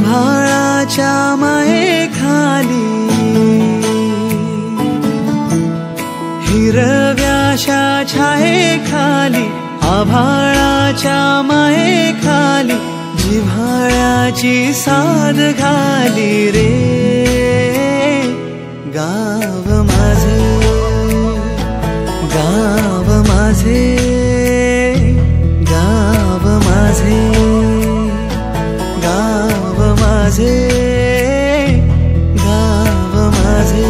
आभाळाच्या मायेखाली हिरव्याशा छायेखाली आभाळाच्या मायेखाली जिव्हाळ्याची साद घाली रे गाव माझे गाव माझे गाव माझे गाव माझे गाव माझे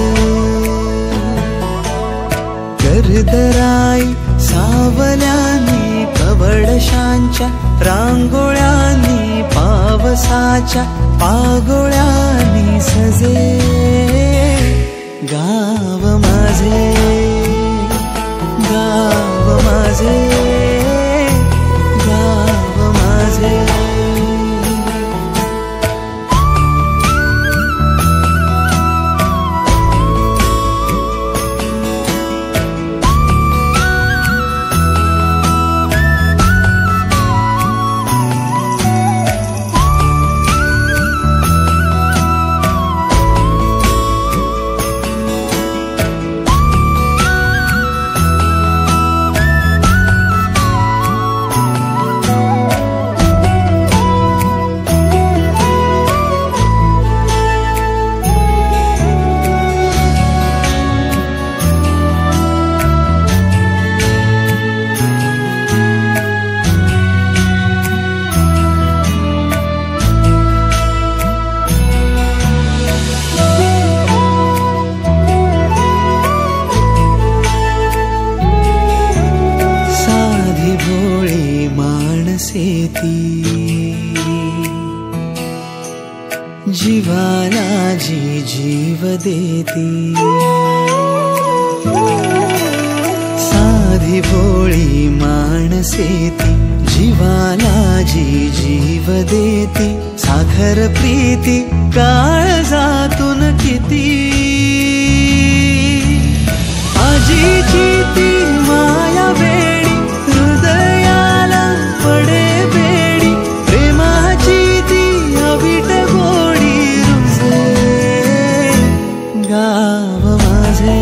कर्दराई सावल्यांनी कवडशांच्या रांगोळ्यांनी पावसाच्या पागोळ्यांनी सजे गाव माझे गाव माझे गाव माझे जीवाला जी जीव देती साधी भोळी माणसे ती जीवाला जी जीव देती साखर प्रीती काळजातून किती आजीची ती माया वेडी हृदयाला पडे बेडी प्रेमाची ती अविट गोडी रुजे गाव माझे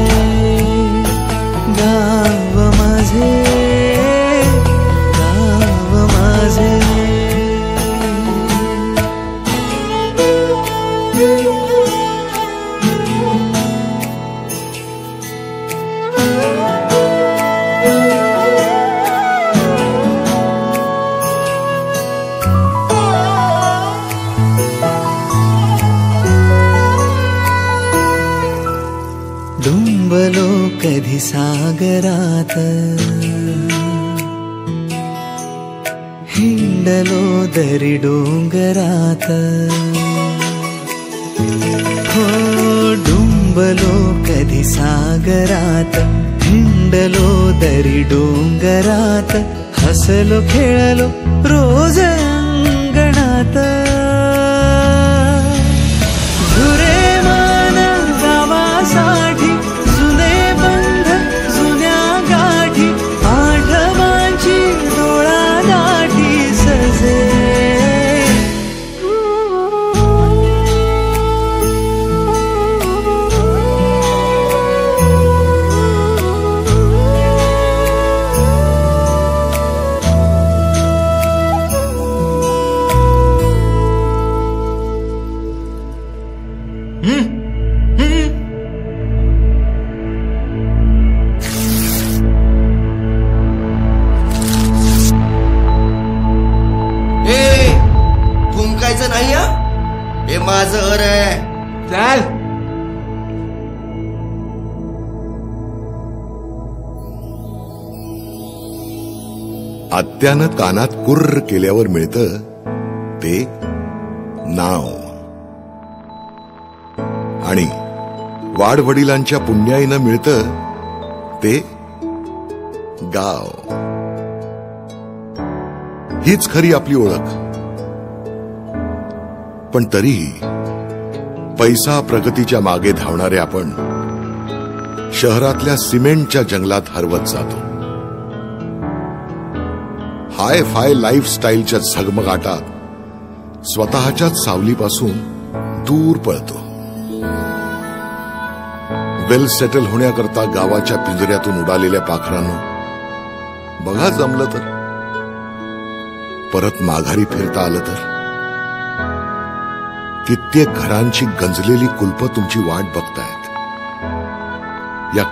गाव माझे गाव माझे डुंबलो कधी सागरात हिंडलो दरी डोंगरात हो डुंबलो कधी सागरात हिंडलो दरी डोंगरात हसलो खेळलो रोज अंगणात झुरे मान गावासाठी जुने बंध जुन्या गाठी आठवांची डोळा गाठी सजे नाही हे माझं घर आहे. चल आत्यानं कानात कुर्र केल्यावर मिळतं ते नाव आणि वाडवडिलांच्या पुण्याईनं मिळतं ते गाव. हीच खरी आपली ओळख. पण तरीही पैसा प्रगतीच्या मागे धावणारे आपण शहरातल्या सिमेंटच्या जंगलात हरवत जातो. हाय फाय लाईफस्टाईलच्या झगमगाटात स्वतःच्याच सावलीपासून दूर पळतो. वेल सेटल होण्याकरता गावाच्या पिंजऱ्यातून उडालेल्या पाखरांनो, बघा जमलं तर परत माघारी फिरता आलं तर. कित्येक घरांची गंजलेली कुलपं तुमची वाट बघतायत. या